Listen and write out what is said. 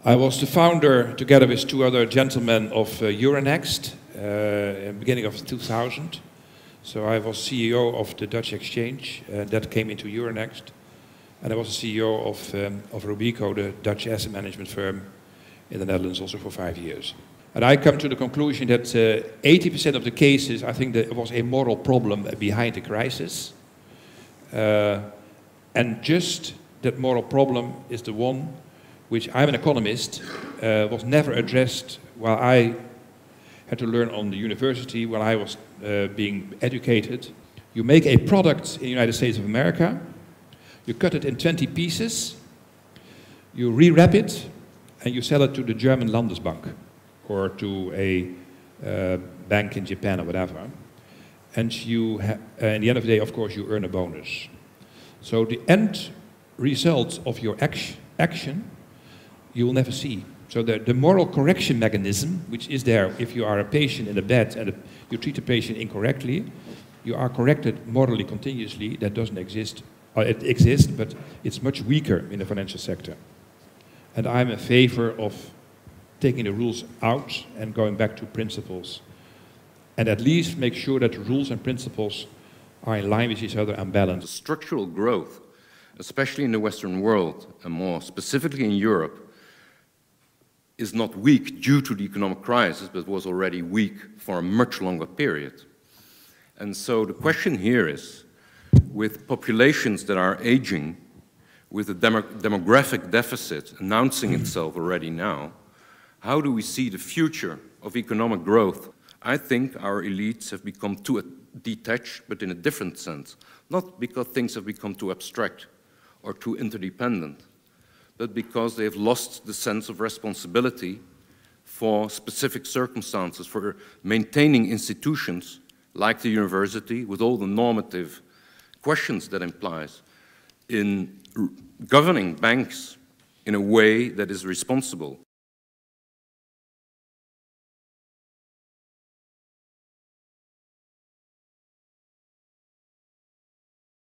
I was the founder, together with two other gentlemen, of Euronext in the beginning of 2000. So I was CEO of the Dutch exchange that came into Euronext. And I was the CEO of Robeco, the Dutch asset management firm in the Netherlands, also for 5 years. And I come to the conclusion that 80% of the cases, I think there was a moral problem behind the crisis. And just that moral problem is the one which, I'm an economist, was never addressed while I had to learn on the university, while I was being educated. You make a product in the United States of America, you cut it in 20 pieces, you rewrap it, and you sell it to the German Landesbank or to a bank in Japan or whatever. And you at the end of the day, of course, you earn a bonus. So the end result of your action, you will never see. So the moral correction mechanism, which is there if you are a patient in a bed and you treat the patient incorrectly, you are corrected morally continuously. That doesn't exist. It exists, but it's much weaker in the financial sector. And I'm in favor of taking the rules out and going back to principles. And at least make sure that rules and principles are in line with each other and balanced. Structural growth, especially in the Western world, and more specifically in Europe, is not weak due to the economic crisis, but was already weak for a much longer period. And so the question here is, with populations that are aging, with a demographic deficit announcing itself already now, how do we see the future of economic growth? I think our elites have become too detached, but in a different sense. Not because things have become too abstract or too interdependent, but because they have lost the sense of responsibility for specific circumstances, for maintaining institutions like the university with all the normative questions that implies, in governing banks in a way that is responsible,